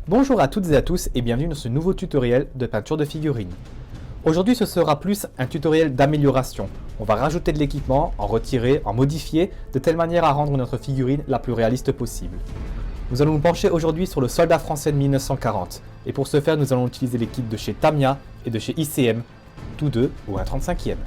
Bonjour à toutes et à tous et bienvenue dans ce nouveau tutoriel de peinture de figurines. Aujourd'hui ce sera plus un tutoriel d'amélioration. On va rajouter de l'équipement, en retirer, en modifier, de telle manière à rendre notre figurine la plus réaliste possible. Nous allons nous pencher aujourd'hui sur le soldat français de 1940. Et pour ce faire nous allons utiliser les kits de chez Tamiya et de chez ICM, tous deux au 1/35e.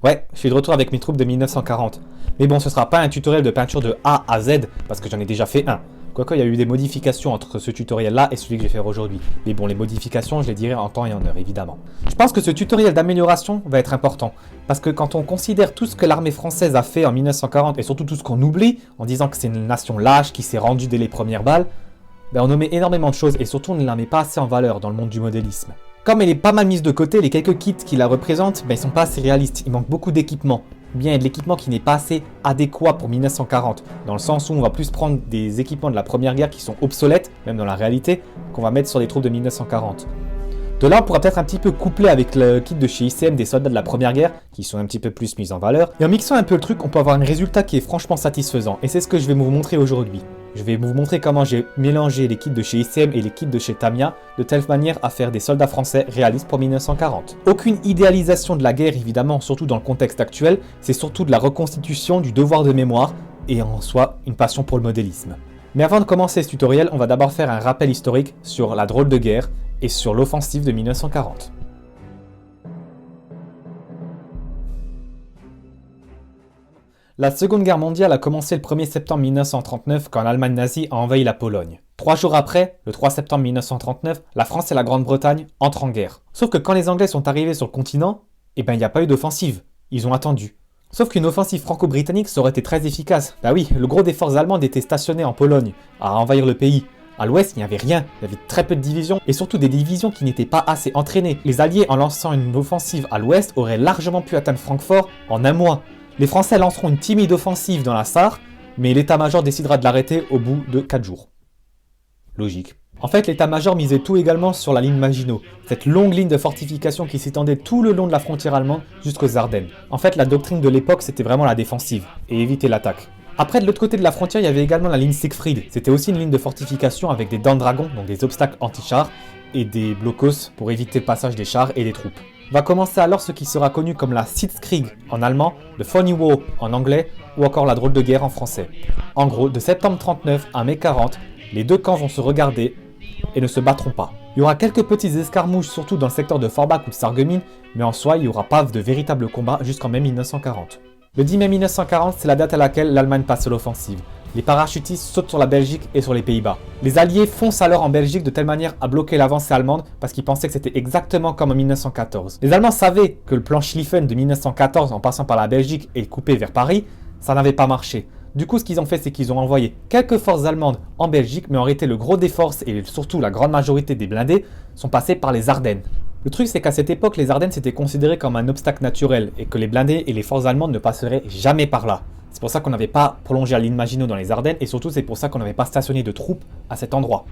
Ouais, je suis de retour avec mes troupes de 1940. Mais bon, ce sera pas un tutoriel de peinture de A à Z, parce que j'en ai déjà fait un. Quoique, il y a eu des modifications entre ce tutoriel-là et celui que je vais faire aujourd'hui. Mais bon, les modifications, je les dirai en temps et en heure, évidemment. Je pense que ce tutoriel d'amélioration va être important, parce que quand on considère tout ce que l'armée française a fait en 1940, et surtout tout ce qu'on oublie, en disant que c'est une nation lâche qui s'est rendue dès les premières balles, ben on omet énormément de choses, et surtout on ne la met pas assez en valeur dans le monde du modélisme. Comme elle est pas mal mise de côté, les quelques kits qui la représentent, ben ils sont pas assez réalistes, il manque beaucoup d'équipement. Ou bien il y a de l'équipement qui n'est pas assez adéquat pour 1940, dans le sens où on va plus prendre des équipements de la première guerre qui sont obsolètes, même dans la réalité, qu'on va mettre sur les troupes de 1940. De là, on pourra peut-être un petit peu coupler avec le kit de chez ICM des soldats de la première guerre, qui sont un petit peu plus mis en valeur. Et en mixant un peu le truc, on peut avoir un résultat qui est franchement satisfaisant, et c'est ce que je vais vous montrer aujourd'hui. Je vais vous montrer comment j'ai mélangé les kits de chez ICM et les kits de chez Tamiya, de telle manière à faire des soldats français réalistes pour 1940. Aucune idéalisation de la guerre évidemment, surtout dans le contexte actuel, c'est surtout de la reconstitution du devoir de mémoire, et en soi, une passion pour le modélisme. Mais avant de commencer ce tutoriel, on va d'abord faire un rappel historique sur la drôle de guerre, et sur l'offensive de 1940. La Seconde Guerre mondiale a commencé le 1er septembre 1939 quand l'Allemagne nazie a envahi la Pologne. 3 jours après, le 3 septembre 1939, la France et la Grande-Bretagne entrent en guerre. Sauf que quand les Anglais sont arrivés sur le continent, il n'y a pas eu d'offensive, ils ont attendu. Sauf qu'une offensive franco-britannique ça aurait été très efficace. Bah oui, le gros des forces allemandes était stationné en Pologne, à envahir le pays. À l'ouest, il n'y avait rien, il y avait très peu de divisions, et surtout des divisions qui n'étaient pas assez entraînées. Les Alliés, en lançant une offensive à l'ouest, auraient largement pu atteindre Francfort en un mois. Les Français lanceront une timide offensive dans la Sarre, mais l'état-major décidera de l'arrêter au bout de 4 jours. Logique. En fait, l'état-major misait tout également sur la ligne Maginot, cette longue ligne de fortification qui s'étendait tout le long de la frontière allemande jusqu'aux Ardennes. En fait, la doctrine de l'époque, c'était vraiment la défensive, et éviter l'attaque. Après, de l'autre côté de la frontière, il y avait également la ligne Siegfried. C'était aussi une ligne de fortification avec des dents de dragon, donc des obstacles anti-chars, et des blocos pour éviter le passage des chars et des troupes. Va commencer alors ce qui sera connu comme la Sitzkrieg en allemand, le Funny War en anglais, ou encore la drôle de guerre en français. En gros, de septembre 39 à mai 40, les deux camps vont se regarder et ne se battront pas. Il y aura quelques petites escarmouches, surtout dans le secteur de Forbach ou de Sarreguemines, mais en soi, il n'y aura pas de véritable combat jusqu'en mai 1940. Le 10 mai 1940, c'est la date à laquelle l'Allemagne passe à l'offensive. Les parachutistes sautent sur la Belgique et sur les Pays-Bas. Les Alliés foncent alors en Belgique de telle manière à bloquer l'avancée allemande parce qu'ils pensaient que c'était exactement comme en 1914. Les Allemands savaient que le plan Schlieffen de 1914 en passant par la Belgique et coupé vers Paris, ça n'avait pas marché. Du coup, ce qu'ils ont fait, c'est qu'ils ont envoyé quelques forces allemandes en Belgique, mais en réalité, le gros des forces et surtout la grande majorité des blindés sont passés par les Ardennes. Le truc, c'est qu'à cette époque, les Ardennes c'était considéré comme un obstacle naturel et que les blindés et les forces allemandes ne passeraient jamais par là. C'est pour ça qu'on n'avait pas prolongé la ligne Maginot dans les Ardennes et surtout c'est pour ça qu'on n'avait pas stationné de troupes à cet endroit.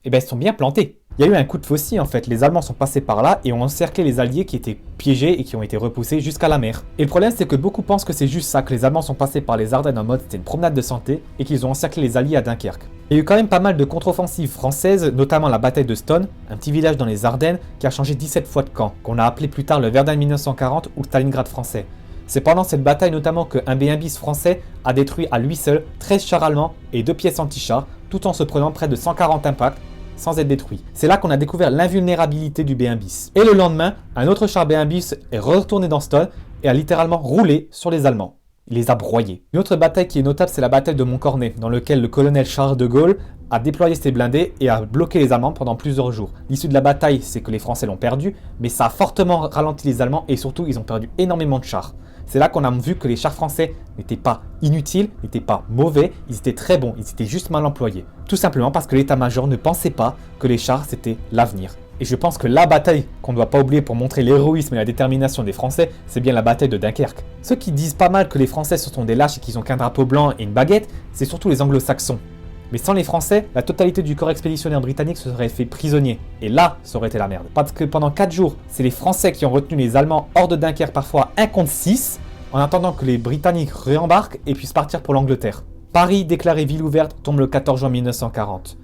Et ben ils sont bien plantés. Il y a eu un coup de faucille en fait, les Allemands sont passés par là et ont encerclé les Alliés qui étaient piégés et qui ont été repoussés jusqu'à la mer. Et le problème c'est que beaucoup pensent que c'est juste ça, que les Allemands sont passés par les Ardennes en mode c'était une promenade de santé et qu'ils ont encerclé les Alliés à Dunkerque. Il y a eu quand même pas mal de contre-offensives françaises, notamment la bataille de Stone, un petit village dans les Ardennes qui a changé 17 fois de camp, qu'on a appelé plus tard le Verdun 1940 ou Stalingrad français. C'est pendant cette bataille notamment qu'un B1 bis français a détruit à lui seul 13 chars allemands et 2 pièces anti-chars, tout en se prenant près de 140 impacts sans être détruit. C'est là qu'on a découvert l'invulnérabilité du B1 bis. Et le lendemain, un autre char B1 bis est retourné dans Stone et a littéralement roulé sur les Allemands. Il les a broyés. Une autre bataille qui est notable, c'est la bataille de Montcornet, dans laquelle le colonel Charles de Gaulle a déployé ses blindés et a bloqué les Allemands pendant plusieurs jours. L'issue de la bataille, c'est que les Français l'ont perdu, mais ça a fortement ralenti les Allemands et surtout, ils ont perdu énormément de chars. C'est là qu'on a vu que les chars français n'étaient pas inutiles, n'étaient pas mauvais, ils étaient très bons, ils étaient juste mal employés. Tout simplement parce que l'état-major ne pensait pas que les chars c'était l'avenir. Et je pense que la bataille qu'on ne doit pas oublier pour montrer l'héroïsme et la détermination des Français, c'est bien la bataille de Dunkerque. Ceux qui disent pas mal que les Français ce sont des lâches et qu'ils ont qu'un drapeau blanc et une baguette, c'est surtout les Anglo-Saxons. Mais sans les Français, la totalité du corps expéditionnaire britannique se serait fait prisonnier. Et là, ça aurait été la merde. Parce que pendant 4 jours, c'est les Français qui ont retenu les Allemands hors de Dunkerque parfois 1 contre 6, en attendant que les Britanniques réembarquent et puissent partir pour l'Angleterre. Paris, déclarée ville ouverte, tombe le 14 juin 1940.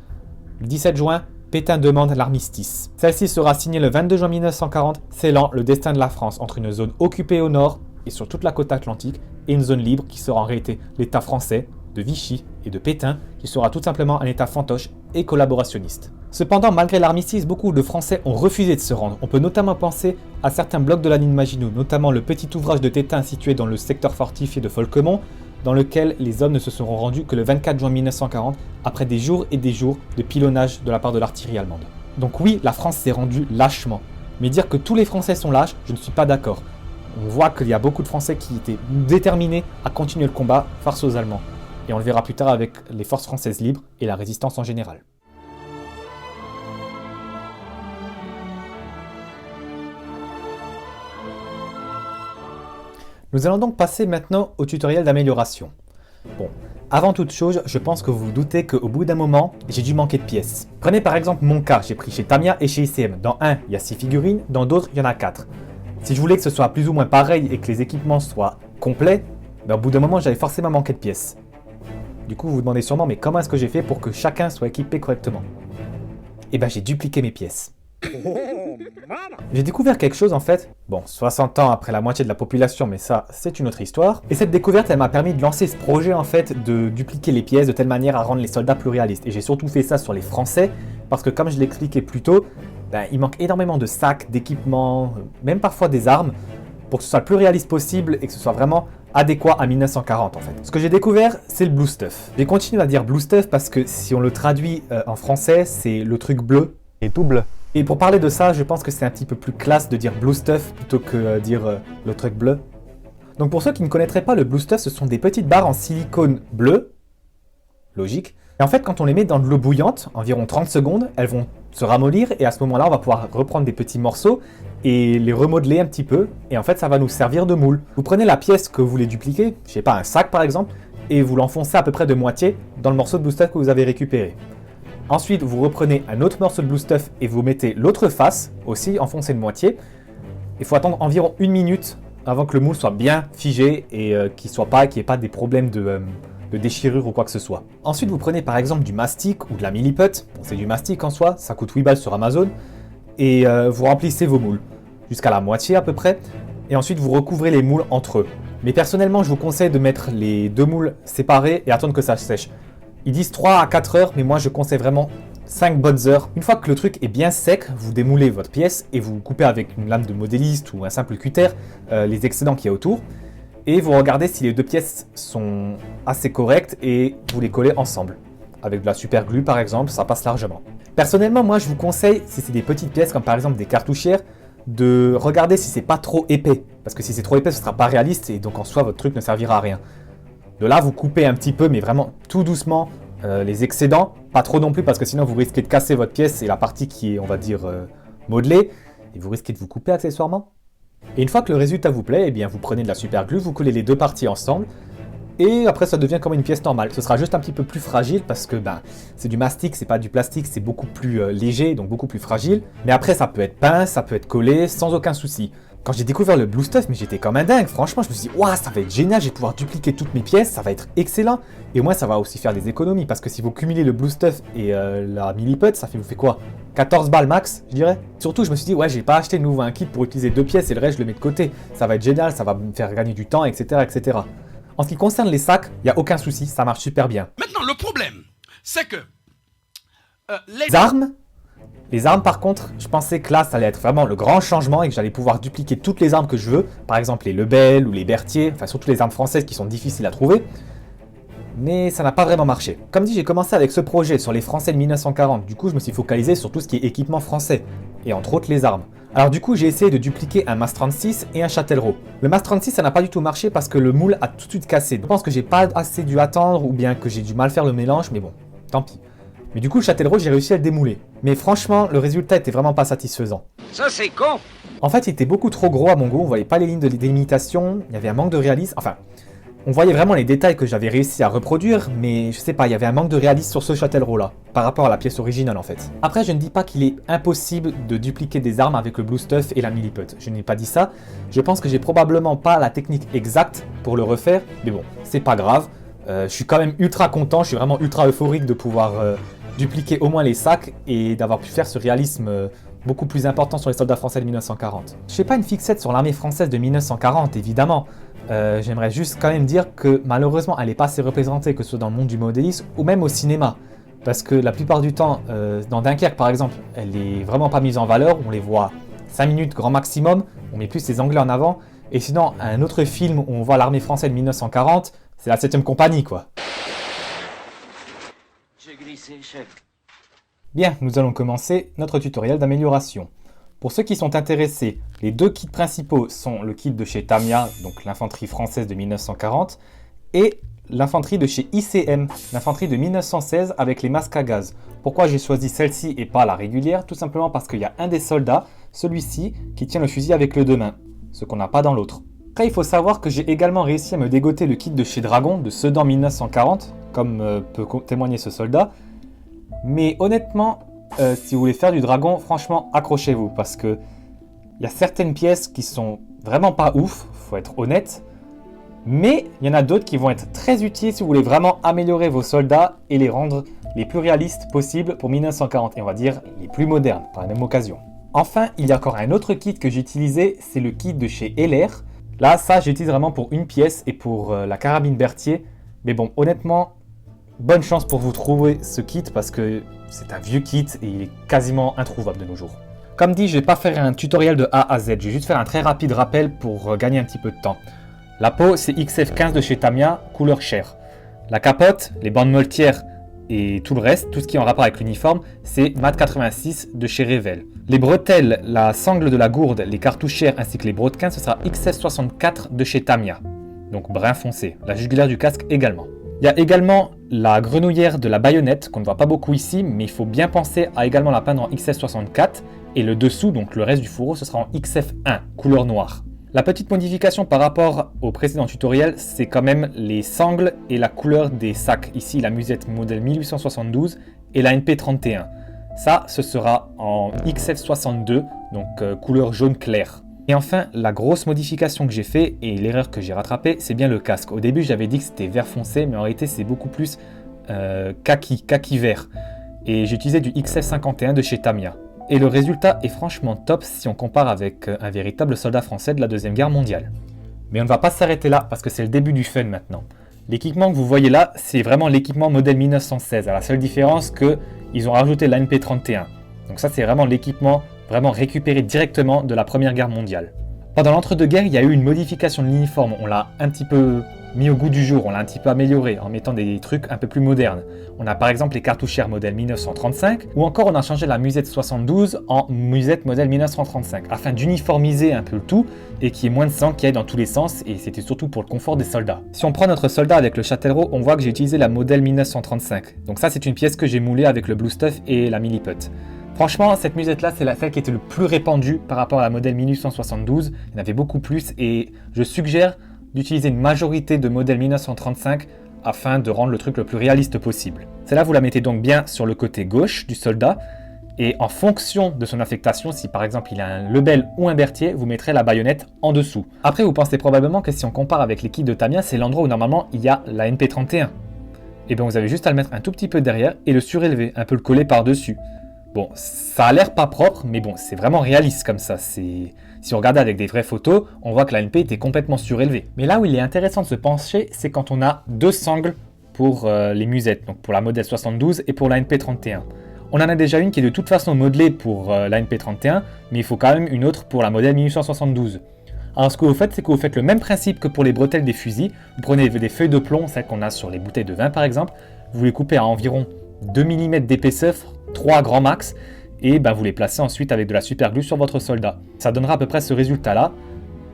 Le 17 juin, Pétain demande l'armistice. Celle-ci sera signée le 22 juin 1940, scellant le destin de la France entre une zone occupée au nord et sur toute la côte atlantique et une zone libre qui sera en réalité l'État français de Vichy et de Pétain, qui sera tout simplement un État fantoche et collaborationniste. Cependant, malgré l'armistice, beaucoup de Français ont refusé de se rendre. On peut notamment penser à certains blocs de la ligne Maginot, notamment le petit ouvrage de Tétain situé dans le secteur fortifié de Folquemont, dans lequel les hommes ne se seront rendus que le 24 juin 1940, après des jours et des jours de pilonnage de la part de l'artillerie allemande. Donc oui, la France s'est rendue lâchement. Mais dire que tous les Français sont lâches, je ne suis pas d'accord. On voit qu'il y a beaucoup de Français qui étaient déterminés à continuer le combat face aux Allemands. Et on le verra plus tard avec les forces françaises libres et la résistance en général. Nous allons donc passer maintenant au tutoriel d'amélioration. Bon, avant toute chose, je pense que vous vous doutez qu'au bout d'un moment, j'ai dû manquer de pièces. Prenez par exemple mon cas, j'ai pris chez Tamiya et chez ICM. Dans un, il y a 6 figurines, dans d'autres, il y en a 4. Si je voulais que ce soit plus ou moins pareil et que les équipements soient complets, au bout d'un moment, j'allais forcément manquer de pièces. Du coup, vous vous demandez sûrement, mais comment est-ce que j'ai fait pour que chacun soit équipé correctement? Eh ben, j'ai dupliqué mes pièces. J'ai découvert quelque chose en fait, bon, 60 ans après la moitié de la population, mais ça, c'est une autre histoire. Et cette découverte, elle m'a permis de lancer ce projet en fait, de dupliquer les pièces de telle manière à rendre les soldats plus réalistes. Et j'ai surtout fait ça sur les Français, parce que comme je l'expliquais plus tôt, il manque énormément de sacs, d'équipements, même parfois des armes, pour que ce soit le plus réaliste possible et que ce soit vraiment adéquat à 1940 en fait. Ce que j'ai découvert, c'est le blue stuff. J'ai continué à dire blue stuff parce que si on le traduit en français, c'est le truc bleu et tout bleu. Et pour parler de ça, je pense que c'est un petit peu plus classe de dire blue stuff plutôt que dire le truc bleu. Donc pour ceux qui ne connaîtraient pas le blue stuff, ce sont des petites barres en silicone bleu, logique. Et en fait, quand on les met dans de l'eau bouillante, environ 30 secondes, elles vont se ramollir et à ce moment-là, on va pouvoir reprendre des petits morceaux et les remodeler un petit peu. Et en fait, ça va nous servir de moule. Vous prenez la pièce que vous voulez dupliquer, je sais pas, un sac par exemple, et vous l'enfoncez à peu près de moitié dans le morceau de blue stuff que vous avez récupéré. Ensuite, vous reprenez un autre morceau de blue stuff et vous mettez l'autre face, aussi enfoncé de moitié. Il faut attendre environ 1 minute avant que le moule soit bien figé et qu'il n'y ait pas des problèmes de déchirure ou quoi que ce soit. Ensuite, vous prenez par exemple du mastic ou de la milliput. Bon, c'est du mastic en soi, ça coûte 8 balles sur Amazon. Et vous remplissez vos moules, jusqu'à la moitié à peu près. Et ensuite, vous recouvrez les moules entre eux. Mais personnellement, je vous conseille de mettre les 2 moules séparés et attendre que ça sèche. Ils disent 3 à 4 heures, mais moi je conseille vraiment 5 bonnes heures. Une fois que le truc est bien sec, vous démoulez votre pièce et vous coupez avec une lame de modéliste ou un simple cutter les excédents qu'il y a autour. Et vous regardez si les 2 pièces sont assez correctes et vous les collez ensemble. Avec de la super glue par exemple, ça passe largement. Personnellement, moi je vous conseille, si c'est des petites pièces comme par exemple des cartouchières, de regarder si c'est pas trop épais. Parce que si c'est trop épais, ce sera pas réaliste et donc en soi votre truc ne servira à rien. De là, vous coupez un petit peu, mais vraiment tout doucement, les excédents. Pas trop non plus, parce que sinon vous risquez de casser votre pièce et la partie qui est, on va dire, modelée. Et vous risquez de vous couper accessoirement. Et une fois que le résultat vous plaît, eh bien, vous prenez de la super glue, vous collez les 2 parties ensemble. Et après, ça devient comme une pièce normale. Ce sera juste un petit peu plus fragile parce que c'est du mastic, c'est pas du plastique, c'est beaucoup plus léger, donc beaucoup plus fragile. Mais après, ça peut être peint, ça peut être collé, sans aucun souci. Quand j'ai découvert le blue stuff, mais j'étais comme un dingue. Franchement, je me suis dit, waouh, ça va être génial, je vais pouvoir dupliquer toutes mes pièces, ça va être excellent. Et au moins, ça va aussi faire des économies, parce que si vous cumulez le blue stuff et la milliput, ça vous fait quoi? 14 balles max, je dirais. Surtout, je me suis dit, ouais, j'ai pas acheté de nouveau un kit pour utiliser 2 pièces et le reste, je le mets de côté. Ça va être génial, ça va me faire gagner du temps, etc., etc. En ce qui concerne les sacs, il n'y a aucun souci, ça marche super bien. Maintenant, le problème, c'est que les armes, par contre, je pensais que là, ça allait être vraiment le grand changement et que j'allais pouvoir dupliquer toutes les armes que je veux. Par exemple, les Lebel ou les Berthier, enfin surtout les armes françaises qui sont difficiles à trouver. Mais ça n'a pas vraiment marché. Comme dit, j'ai commencé avec ce projet sur les Français de 1940. Du coup, je me suis focalisé sur tout ce qui est équipement français. Et entre autres, les armes. Alors du coup, j'ai essayé de dupliquer un MAS 36 et un Châtellerault. Le MAS 36, ça n'a pas du tout marché parce que le moule a tout de suite cassé. Je pense que j'ai pas assez dû attendre ou bien que j'ai du mal faire le mélange, mais bon, tant pis. Mais du coup, le Châtellerault, j'ai réussi à le démouler. Mais franchement, le résultat était vraiment pas satisfaisant. Ça c'est con. En fait, il était beaucoup trop gros à mon goût, on voyait pas les lignes de délimitation, il y avait un manque de réalisme, enfin, on voyait vraiment les détails que j'avais réussi à reproduire, mais je sais pas, il y avait un manque de réalisme sur ce Châtellerault-là, par rapport à la pièce originale en fait. Après, je ne dis pas qu'il est impossible de dupliquer des armes avec le Blue Stuff et la Milliput, je n'ai pas dit ça, je pense que j'ai probablement pas la technique exacte pour le refaire, mais bon, c'est pas grave, je suis quand même ultra content, je suis vraiment ultra euphorique de pouvoir dupliquer au moins les sacs et d'avoir pu faire ce réalisme beaucoup plus important sur les soldats français de 1940. Je fais pas une fixette sur l'armée française de 1940, évidemment. J'aimerais juste quand même dire que malheureusement, elle n'est pas assez représentée, que ce soit dans le monde du modélisme ou même au cinéma. Parce que la plupart du temps, dans Dunkerque par exemple, elle est vraiment pas mise en valeur, on les voit 5 minutes grand maximum, on met plus les Anglais en avant. Et sinon, un autre film où on voit l'armée française de 1940, c'est la 7ème compagnie quoi. J'ai glissé, chef. Bien, nous allons commencer notre tutoriel d'amélioration. Pour ceux qui sont intéressés, les deux kits principaux sont le kit de chez Tamiya, donc l'infanterie française de 1940, et l'infanterie de chez ICM, l'infanterie de 1916 avec les masques à gaz. Pourquoi j'ai choisi celle-ci et pas la régulière? Tout simplement parce qu'il y a un des soldats, celui-ci, qui tient le fusil avec les deux mains, ce qu'on n'a pas dans l'autre. Après, il faut savoir que j'ai également réussi à me dégoter le kit de chez Dragon de Sedan 1940, comme peut témoigner ce soldat. Mais honnêtement, si vous voulez faire du dragon, franchement, accrochez-vous parce que il y a certaines pièces qui sont vraiment pas ouf, faut être honnête. Mais il y en a d'autres qui vont être très utiles si vous voulez vraiment améliorer vos soldats et les rendre les plus réalistes possibles pour 1940 et on va dire les plus modernes par la même occasion. Enfin, il y a encore un autre kit que j'ai utilisé, c'est le kit de chez Heller. Là, ça, j'utilise vraiment pour une pièce et pour la carabine Berthier. Mais bon, honnêtement, bonne chance pour vous trouver ce kit parce que c'est un vieux kit et il est quasiment introuvable de nos jours. Comme dit, je ne vais pas faire un tutoriel de A à Z, je vais juste faire un très rapide rappel pour gagner un petit peu de temps. La peau, c'est XF15 de chez Tamiya, couleur chair. La capote, les bandes moltières et tout le reste, tout ce qui est en rapport avec l'uniforme, c'est Mat 86 de chez Revell. Les bretelles, la sangle de la gourde, les cartouchières ainsi que les brodequins, ce sera XF64 de chez Tamiya. Donc brun foncé. La jugulaire du casque également. Il y a également la grenouillère de la baïonnette qu'on ne voit pas beaucoup ici, mais il faut bien penser à également la peindre en XF64 et le dessous, donc le reste du fourreau, ce sera en XF1, couleur noire. La petite modification par rapport au précédent tutoriel, c'est quand même les sangles et la couleur des sacs. Ici, la musette modèle 1872 et la NP31. Ça, ce sera en XF62, donc couleur jaune clair. Et enfin, la grosse modification que j'ai fait et l'erreur que j'ai rattrapée, c'est bien le casque. Au début, j'avais dit que c'était vert foncé, mais en réalité, c'est beaucoup plus kaki vert. Et j'ai utilisé du XF51 de chez Tamiya. Et le résultat est franchement top si on compare avec un véritable soldat français de la Deuxième Guerre mondiale. Mais on ne va pas s'arrêter là parce que c'est le début du fun maintenant. L'équipement que vous voyez là, c'est vraiment l'équipement modèle 1916. À la seule différence qu'ils ont rajouté la NP31. Donc ça, c'est vraiment l'équipement vraiment récupéré directement de la Première Guerre mondiale. Pendant l'entre-deux-guerres, il y a eu une modification de l'uniforme. On l'a un petit peu mis au goût du jour, on l'a un petit peu amélioré en mettant des trucs un peu plus modernes. On a par exemple les cartouchières modèle 1935 ou encore on a changé la musette 72 en musette modèle 1935 afin d'uniformiser un peu le tout et qu'il y ait moins de sang qui aille dans tous les sens et c'était surtout pour le confort des soldats. Si on prend notre soldat avec le Châtellerault, on voit que j'ai utilisé la modèle 1935. Donc ça c'est une pièce que j'ai moulée avec le Blue Stuff et la Milliput. Franchement, cette musette-là, c'est celle qui était le plus répandue par rapport à la modèle 1872. Il y en avait beaucoup plus et je suggère d'utiliser une majorité de modèles 1935 afin de rendre le truc le plus réaliste possible. Celle-là, vous la mettez donc bien sur le côté gauche du soldat et en fonction de son affectation, si par exemple il a un Lebel ou un Berthier, vous mettrez la baïonnette en dessous. Après, vous pensez probablement que si on compare avec les kits de Tamiya, c'est l'endroit où normalement il y a la NP31. Et bien vous avez juste à le mettre un tout petit peu derrière et le surélever, un peu le coller par-dessus. Bon, ça a l'air pas propre, mais bon, c'est vraiment réaliste comme ça. Si on regarde avec des vraies photos, on voit que la NP était complètement surélevée. Mais là où il est intéressant de se pencher, c'est quand on a deux sangles pour les musettes, donc pour la modèle 72 et pour la NP31. On en a déjà une qui est de toute façon modelée pour la NP31, mais il faut quand même une autre pour la modèle 1872. Alors ce que vous faites, c'est que vous faites le même principe que pour les bretelles des fusils. Vous prenez des feuilles de plomb, celles qu'on a sur les bouteilles de vin par exemple, vous les coupez à environ 2 mm d'épaisseur, 3 grand max, et vous les placez ensuite avec de la super glue sur votre soldat. Ça donnera à peu près ce résultat là,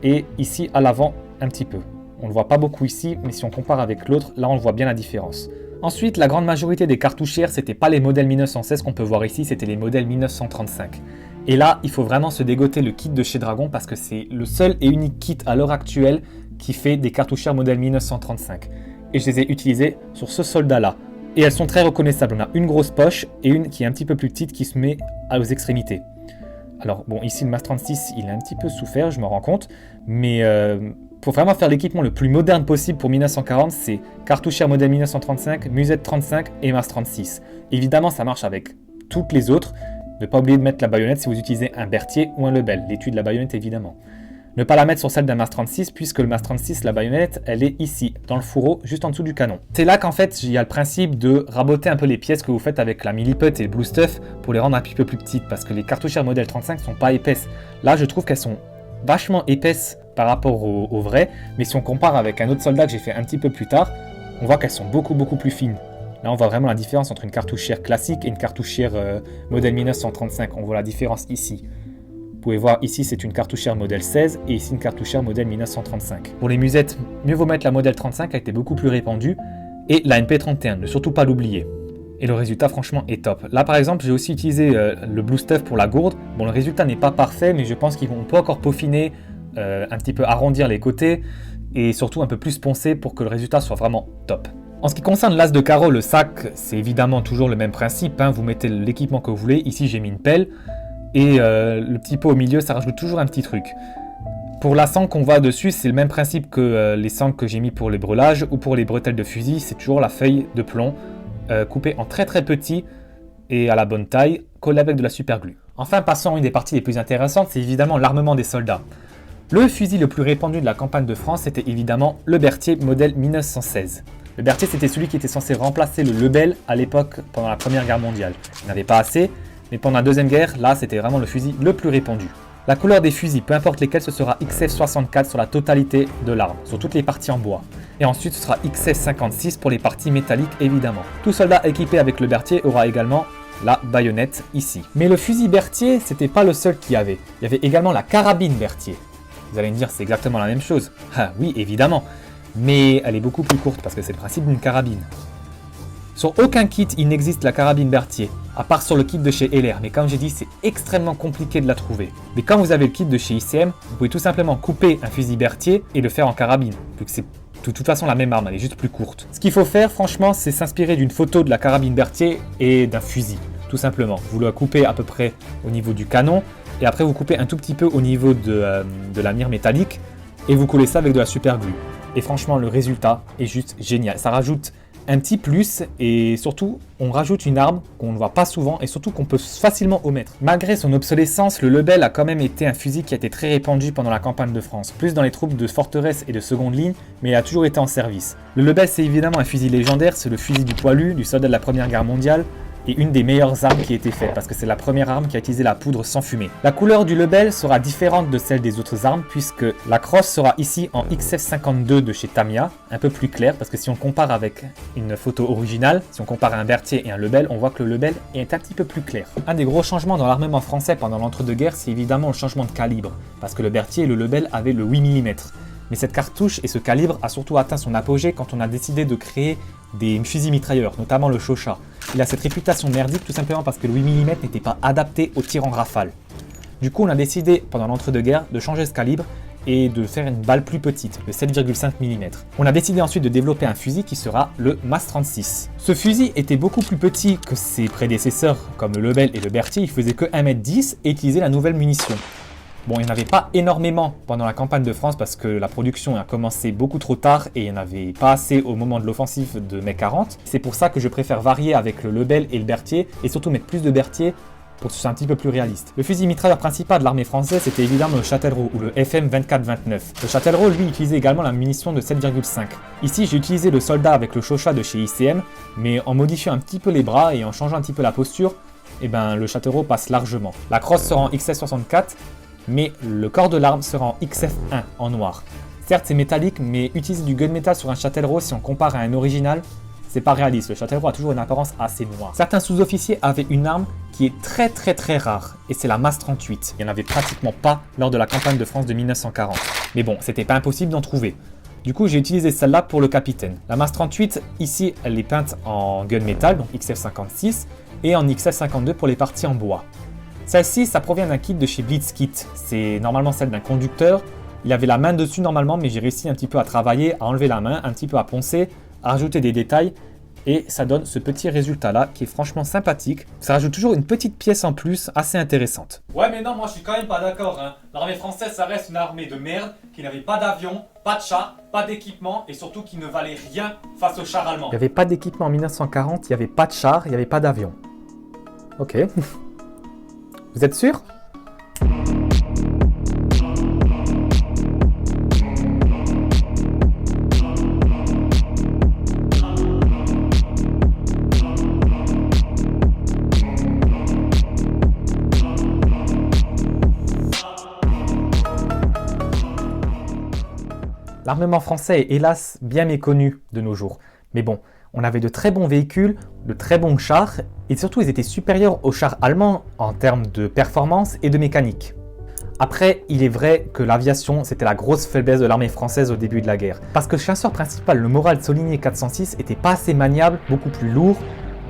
et ici à l'avant un petit peu. On le voit pas beaucoup ici, mais si on compare avec l'autre, là on voit bien la différence. Ensuite, la grande majorité des cartouchières, c'était pas les modèles 1916 qu'on peut voir ici, c'était les modèles 1935. Et là, il faut vraiment se dégoter le kit de chez Dragon parce que c'est le seul et unique kit à l'heure actuelle qui fait des cartouchières modèle 1935. Et je les ai utilisées sur ce soldat-là. Et elles sont très reconnaissables. On a une grosse poche et une qui est un petit peu plus petite qui se met aux extrémités. Alors bon, ici le MAS 36, il a un petit peu souffert, je me rends compte. Mais pour vraiment faire l'équipement le plus moderne possible pour 1940, c'est cartouchière modèle 1935, musette 35 et MAS 36. Évidemment, ça marche avec toutes les autres. Ne pas oublier de mettre la baïonnette si vous utilisez un Berthier ou un Lebel, l'étui de la baïonnette évidemment. Ne pas la mettre sur celle d'un MAS 36 puisque le MAS 36, la baïonnette, elle est ici, dans le fourreau, juste en dessous du canon. C'est là qu'en fait, il y a le principe de raboter un peu les pièces que vous faites avec la Milliput et le Blue Stuff pour les rendre un petit peu plus petites parce que les cartouchières modèle 35 sont pas épaisses. Là, je trouve qu'elles sont vachement épaisses par rapport au vrai, mais si on compare avec un autre soldat que j'ai fait un petit peu plus tard, on voit qu'elles sont beaucoup plus fines. Là, on voit vraiment la différence entre une cartouchière classique et une cartouchière modèle 1935. On voit la différence ici. Vous pouvez voir ici, c'est une cartouchière modèle 16 et ici une cartouchière modèle 1935. Pour les musettes, mieux vaut mettre la modèle 35 qui a été beaucoup plus répandue et la MP31, ne surtout pas l'oublier. Et le résultat, franchement, est top. Là, par exemple, j'ai aussi utilisé le Blue Stuff pour la gourde. Bon, le résultat n'est pas parfait, mais je pense qu'on peut encore peaufiner, un petit peu arrondir les côtés et surtout un peu plus poncer pour que le résultat soit vraiment top. En ce qui concerne l'as de carreau, le sac, c'est évidemment toujours le même principe. Vous mettez l'équipement que vous voulez. Ici, j'ai mis une pelle. Et le petit pot au milieu, ça rajoute toujours un petit truc. Pour la sangle qu'on voit dessus, c'est le même principe que les sangles que j'ai mis pour les brelages ou pour les bretelles de fusil. C'est toujours la feuille de plomb coupée en très petit et à la bonne taille, collée avec de la superglue. Enfin, passons à une des parties les plus intéressantes, c'est évidemment l'armement des soldats. Le fusil le plus répandu de la campagne de France, c'était évidemment le Berthier modèle 1916. Le Berthier, c'était celui qui était censé remplacer le Lebel à l'époque pendant la Première Guerre mondiale. Il n'avait pas assez, mais pendant la Deuxième Guerre, là, c'était vraiment le fusil le plus répandu. La couleur des fusils, peu importe lesquels, ce sera XF64 sur la totalité de l'arme, sur toutes les parties en bois. Et ensuite, ce sera XF56 pour les parties métalliques, évidemment. Tout soldat équipé avec le Berthier aura également la baïonnette ici. Mais le fusil Berthier, c'était pas le seul qu'il y avait. Il y avait également la carabine Berthier. Vous allez me dire, c'est exactement la même chose. Ah oui, évidemment. Mais elle est beaucoup plus courte parce que c'est le principe d'une carabine. Sur aucun kit, il n'existe la carabine Berthier, à part sur le kit de chez LR. Mais comme j'ai dit, c'est extrêmement compliqué de la trouver. Mais quand vous avez le kit de chez ICM, vous pouvez tout simplement couper un fusil Berthier et le faire en carabine, vu que c'est de toute façon la même arme, elle est juste plus courte. Ce qu'il faut faire, franchement, c'est s'inspirer d'une photo de la carabine Berthier et d'un fusil, tout simplement. Vous le coupez à peu près au niveau du canon, et après vous coupez un tout petit peu au niveau de la mire métallique, et vous collez ça avec de la superglue. Et franchement, le résultat est juste génial. Ça rajoute un petit plus et surtout, on rajoute une arme qu'on ne voit pas souvent et surtout qu'on peut facilement omettre. Malgré son obsolescence, le Lebel a quand même été un fusil qui a été très répandu pendant la campagne de France, plus dans les troupes de forteresse et de seconde ligne, mais il a toujours été en service. Le Lebel, c'est évidemment un fusil légendaire, c'est le fusil du poilu, du soldat de la Première Guerre mondiale, et une des meilleures armes qui a été faite, parce que c'est la première arme qui a utilisé la poudre sans fumée. La couleur du Lebel sera différente de celle des autres armes, puisque la crosse sera ici en XF52 de chez Tamiya, un peu plus claire, parce que si on compare avec une photo originale, si on compare un Berthier et un Lebel, on voit que le Lebel est un petit peu plus clair. Un des gros changements dans l'armement français pendant l'entre-deux-guerres, c'est évidemment le changement de calibre, parce que le Berthier et le Lebel avaient le 8 mm. Mais cette cartouche et ce calibre a surtout atteint son apogée quand on a décidé de créer des fusils mitrailleurs, notamment le Chauchat. Il a cette réputation merdique tout simplement parce que le 8 mm n'était pas adapté au tir en rafale. Du coup, on a décidé pendant l'entre-deux-guerres de changer ce calibre et de faire une balle plus petite, le 7,5 mm. On a décidé ensuite de développer un fusil qui sera le MAS 36. Ce fusil était beaucoup plus petit que ses prédécesseurs comme le Lebel et le Berthier, il faisait que 1,10 m et utilisait la nouvelle munition. Bon, il n'y en avait pas énormément pendant la campagne de France parce que la production a commencé beaucoup trop tard et il n'y en avait pas assez au moment de l'offensive de mai 40. C'est pour ça que je préfère varier avec le Lebel et le Berthier et surtout mettre plus de Berthier pour que ce soit un petit peu plus réaliste. Le fusil mitrailleur principal de l'armée française c'était évidemment le Châtellerault ou le FM 2429. Le Châtellerault lui utilisait également la munition de 7,5. Ici j'ai utilisé le soldat avec le Chauchat de chez ICM mais en modifiant un petit peu les bras et en changeant un petit peu la posture, le Châtellerault passe largement. La crosse sera en XF64 mais le corps de l'arme sera en XF1 en noir. Certes c'est métallique, mais utiliser du gunmetal sur un Châtellerault si on compare à un original, c'est pas réaliste. Le Châtellerault a toujours une apparence assez noire. Certains sous-officiers avaient une arme qui est très rare, et c'est la MAS 38. Il n'y en avait pratiquement pas lors de la campagne de France de 1940. Mais bon, c'était pas impossible d'en trouver. Du coup, j'ai utilisé celle-là pour le capitaine. La MAS 38, ici, elle est peinte en gunmetal, donc XF56, et en XF52 pour les parties en bois. Celle-ci, ça provient d'un kit de chez Blitzkit. C'est normalement celle d'un conducteur. Il avait la main dessus normalement, mais j'ai réussi un petit peu à travailler, à enlever la main, un petit peu à poncer, à rajouter des détails. Et ça donne ce petit résultat-là qui est franchement sympathique. Ça rajoute toujours une petite pièce en plus assez intéressante. Ouais, mais non, moi je suis quand même pas d'accord. L'armée française, ça reste une armée de merde qui n'avait pas d'avion, pas de chars, pas d'équipement et surtout qui ne valait rien face aux chars allemands. Il n'y avait pas d'équipement en 1940, il n'y avait pas de chars, il n'y avait pas d'avion. Ok. Vous êtes sûr ? L'armement français est hélas bien méconnu de nos jours. Mais bon, on avait de très bons véhicules, de très bons chars, et surtout ils étaient supérieurs aux chars allemands en termes de performance et de mécanique. Après, il est vrai que l'aviation, c'était la grosse faiblesse de l'armée française au début de la guerre. Parce que le chasseur principal, le Morale Soligny 406, était pas assez maniable, beaucoup plus lourd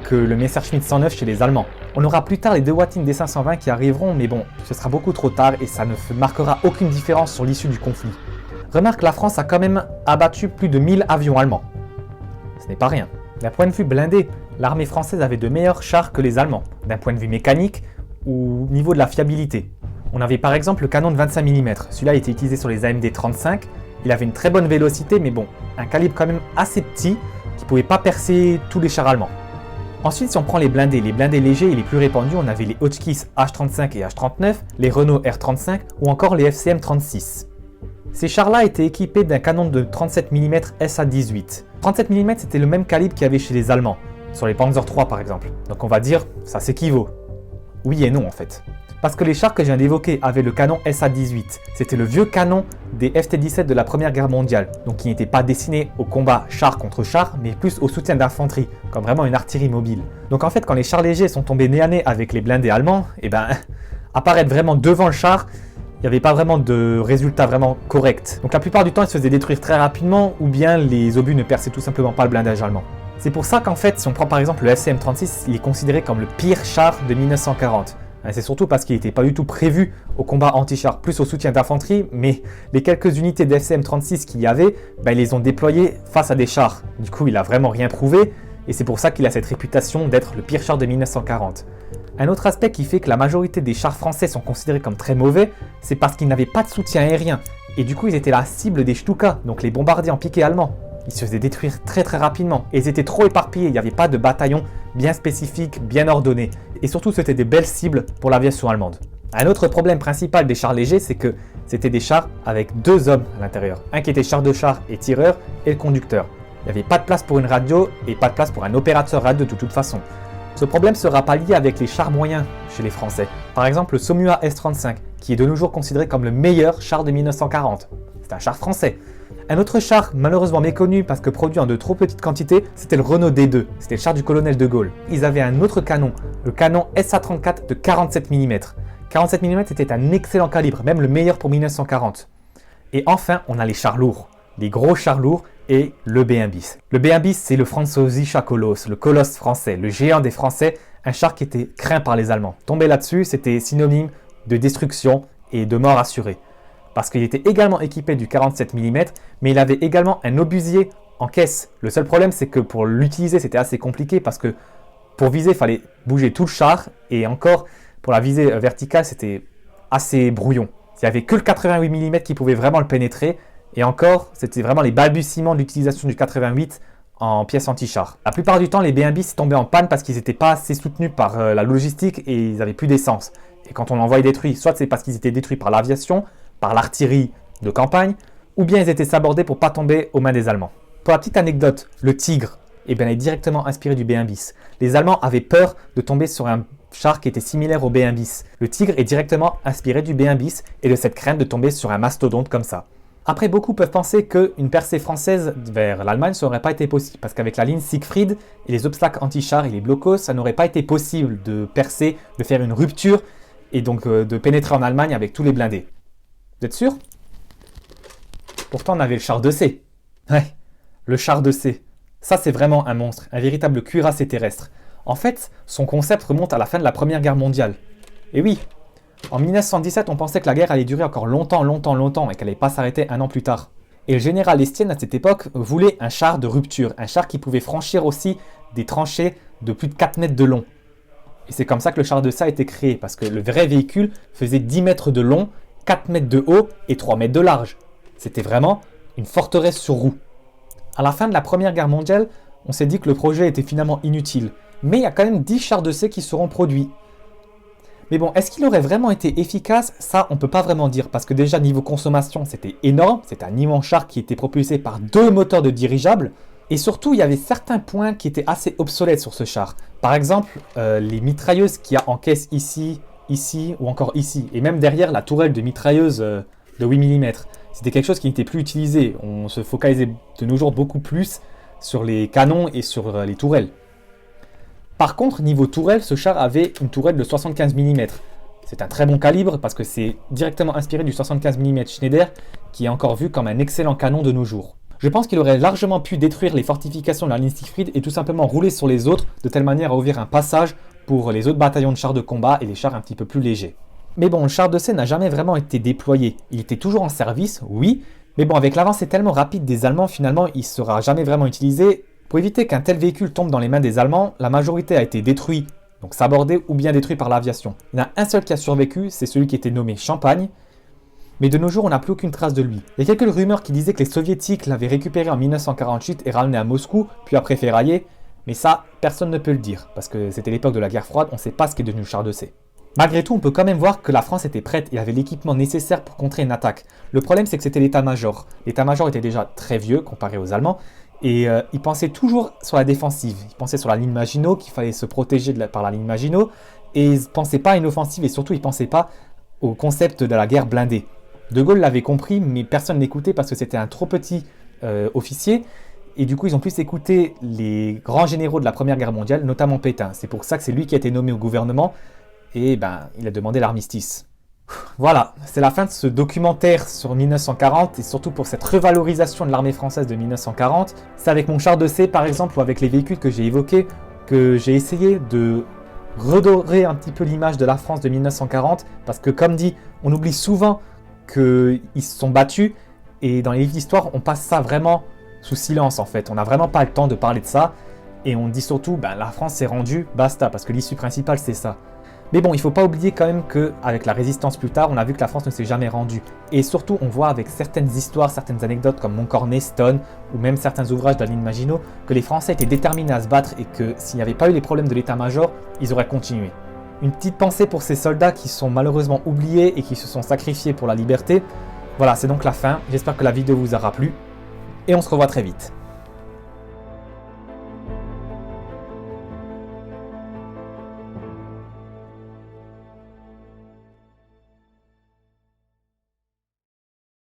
que le Messerschmitt 109 chez les Allemands. On aura plus tard les Dewattin D520 qui arriveront, mais bon, ce sera beaucoup trop tard et ça ne marquera aucune différence sur l'issue du conflit. Remarque, la France a quand même abattu plus de 1000 avions allemands. Ce n'est pas rien. D'un point de vue blindé, l'armée française avait de meilleurs chars que les Allemands, d'un point de vue mécanique ou au niveau de la fiabilité. On avait par exemple le canon de 25 mm. Celui-là était utilisé sur les AMD 35. Il avait une très bonne vélocité, mais bon, un calibre quand même assez petit qui ne pouvait pas percer tous les chars allemands. Ensuite, si on prend les blindés légers et les plus répandus, on avait les Hotchkiss H35 et H39, les Renault R35 ou encore les FCM 36. Ces chars-là étaient équipés d'un canon de 37 mm SA-18. 37 mm c'était le même calibre qu'il y avait chez les Allemands, sur les Panzer III par exemple. Donc on va dire, ça s'équivaut. Oui et non en fait. Parce que les chars que je viens d'évoquer avaient le canon SA-18. C'était le vieux canon des FT-17 de la Première Guerre mondiale, donc qui n'était pas destiné au combat char contre char, mais plus au soutien d'infanterie, comme vraiment une artillerie mobile. Donc en fait, quand les chars légers sont tombés nez à nez avec les blindés allemands, et ben, apparaître vraiment devant le char, il n'y avait pas vraiment de résultat vraiment correct. Donc la plupart du temps, ils se faisaient détruire très rapidement, ou bien les obus ne perçaient tout simplement pas le blindage allemand. C'est pour ça qu'en fait, si on prend par exemple le FCM-36, il est considéré comme le pire char de 1940. C'est surtout parce qu'il n'était pas du tout prévu au combat anti-char, plus au soutien d'infanterie, mais les quelques unités d'FCM-36 qu'il y avait, ils les ont déployées face à des chars. Du coup, il n'a vraiment rien prouvé, et c'est pour ça qu'il a cette réputation d'être le pire char de 1940. Un autre aspect qui fait que la majorité des chars français sont considérés comme très mauvais, c'est parce qu'ils n'avaient pas de soutien aérien, et du coup ils étaient la cible des Stuka, donc les bombardiers en piqué allemands. Ils se faisaient détruire très rapidement, et ils étaient trop éparpillés, il n'y avait pas de bataillon bien spécifique, bien ordonné, et surtout c'était des belles cibles pour l'aviation allemande. Un autre problème principal des chars légers, c'est que c'était des chars avec deux hommes à l'intérieur, un qui était char de char et tireur, et le conducteur. Il n'y avait pas de place pour une radio, et pas de place pour un opérateur radio de toute façon. Ce problème sera pallié avec les chars moyens chez les Français. Par exemple le Somua S-35, qui est de nos jours considéré comme le meilleur char de 1940. C'est un char français. Un autre char malheureusement méconnu parce que produit en de trop petites quantités, c'était le Renault D2. C'était le char du colonel de Gaulle. Ils avaient un autre canon, le canon SA-34 de 47 mm. 47 mm c'était un excellent calibre, même le meilleur pour 1940. Et enfin, on a les chars lourds. Les gros chars lourds et le B1 bis. Le B1 bis, c'est le Französischer Koloss, le colosse français, le géant des Français, un char qui était craint par les Allemands. Tomber là-dessus, c'était synonyme de destruction et de mort assurée. Parce qu'il était également équipé du 47 mm, mais il avait également un obusier en caisse. Le seul problème, c'est que pour l'utiliser, c'était assez compliqué parce que pour viser, il fallait bouger tout le char et encore, pour la visée verticale, c'était assez brouillon. Il n'y avait que le 88 mm qui pouvait vraiment le pénétrer. Et encore, c'était vraiment les balbutiements de l'utilisation du 88 en pièces anti-char. La plupart du temps, les B1 bis tombaient en panne parce qu'ils n'étaient pas assez soutenus par la logistique et ils n'avaient plus d'essence. Et quand on envoyait détruits, soit c'est parce qu'ils étaient détruits par l'aviation, par l'artillerie de campagne, ou bien ils étaient sabordés pour ne pas tomber aux mains des Allemands. Pour la petite anecdote, le Tigre est directement inspiré du B1 bis. Les Allemands avaient peur de tomber sur un char qui était similaire au B1 bis. Le Tigre est directement inspiré du B1 bis et de cette crainte de tomber sur un mastodonte comme ça. Après, beaucoup peuvent penser qu'une percée française vers l'Allemagne, ça n'aurait pas été possible, parce qu'avec la ligne Siegfried et les obstacles anti-chars et les blocos, ça n'aurait pas été possible de percer, de faire une rupture, et donc de pénétrer en Allemagne avec tous les blindés. Vous êtes sûr ? Pourtant, on avait le char 2C. Ouais, le char de C. Ça, c'est vraiment un monstre, un véritable cuirassé terrestre. En fait, son concept remonte à la fin de la Première Guerre mondiale. Et oui, en 1917, on pensait que la guerre allait durer encore longtemps et qu'elle n'allait pas s'arrêter un an plus tard. Et le général Estienne, à cette époque, voulait un char de rupture, un char qui pouvait franchir aussi des tranchées de plus de 4 mètres de long. Et c'est comme ça que le char de C a été créé, parce que le vrai véhicule faisait 10 mètres de long, 4 mètres de haut et 3 mètres de large. C'était vraiment une forteresse sur roue. À la fin de la Première Guerre mondiale, on s'est dit que le projet était finalement inutile. Mais il y a quand même 10 chars de C qui seront produits. Mais bon, est-ce qu'il aurait vraiment été efficace? Ça, on ne peut pas vraiment dire, parce que déjà, niveau consommation, c'était énorme. C'était un immense char qui était propulsé par 2 moteurs de dirigeables. Et surtout, il y avait certains points qui étaient assez obsolètes sur ce char. Par exemple, les mitrailleuses qu'il y a en caisse ici, ici ou encore ici. Et même derrière la tourelle de mitrailleuse de 8 mm. C'était quelque chose qui n'était plus utilisé. On se focalisait de nos jours beaucoup plus sur les canons et sur les tourelles. Par contre, niveau tourelle, ce char avait une tourelle de 75 mm. C'est un très bon calibre parce que c'est directement inspiré du 75 mm Schneider qui est encore vu comme un excellent canon de nos jours. Je pense qu'il aurait largement pu détruire les fortifications de la ligne Siegfried et tout simplement rouler sur les autres de telle manière à ouvrir un passage pour les autres bataillons de chars de combat et les chars un petit peu plus légers. Mais bon, le char de C n'a jamais vraiment été déployé. Il était toujours en service, oui, mais bon, avec l'avancée tellement rapide des Allemands, finalement, il ne sera jamais vraiment utilisé. Pour éviter qu'un tel véhicule tombe dans les mains des Allemands, la majorité a été détruite, donc sabordé ou bien détruit par l'aviation. Il y en a un seul qui a survécu, c'est celui qui était nommé Champagne, mais de nos jours, on n'a plus aucune trace de lui. Il y a quelques rumeurs qui disaient que les soviétiques l'avaient récupéré en 1948 et ramené à Moscou, puis après ferraillé, mais ça, personne ne peut le dire, parce que c'était l'époque de la guerre froide, on ne sait pas ce qu'est devenu le char de C. Malgré tout, on peut quand même voir que la France était prête et avait l'équipement nécessaire pour contrer une attaque. Le problème, c'est que c'était l'état-major. L'état-major était déjà très vieux comparé aux Allemands, et il pensait toujours sur la défensive. Il pensait sur la ligne Maginot, qu'il fallait se protéger par la ligne Maginot, et il ne pensait pas à une offensive, et surtout, il ne pensait pas au concept de la guerre blindée. De Gaulle l'avait compris, mais personne n'écoutait parce que c'était un trop petit officier, et du coup, ils ont plus écouté les grands généraux de la Première Guerre mondiale, notamment Pétain. C'est pour ça que c'est lui qui a été nommé au gouvernement, et il a demandé l'armistice. Voilà, c'est la fin de ce documentaire sur 1940 et surtout pour cette revalorisation de l'armée française de 1940. C'est avec mon char de C par exemple ou avec les véhicules que j'ai évoqués que j'ai essayé de redorer un petit peu l'image de la France de 1940 parce que comme dit, on oublie souvent qu'ils se sont battus et dans les livres d'histoire on passe ça vraiment sous silence en fait. On n'a vraiment pas le temps de parler de ça et on dit surtout la France s'est rendue, basta, parce que l'issue principale c'est ça. Mais bon, il ne faut pas oublier quand même qu'avec la résistance plus tard, on a vu que la France ne s'est jamais rendue. Et surtout, on voit avec certaines histoires, certaines anecdotes comme Montcornet, Stone, ou même certains ouvrages de la ligne Maginot, que les Français étaient déterminés à se battre et que s'il n'y avait pas eu les problèmes de l'état-major, ils auraient continué. Une petite pensée pour ces soldats qui sont malheureusement oubliés et qui se sont sacrifiés pour la liberté. Voilà, c'est donc la fin. J'espère que la vidéo vous aura plu. Et on se revoit très vite.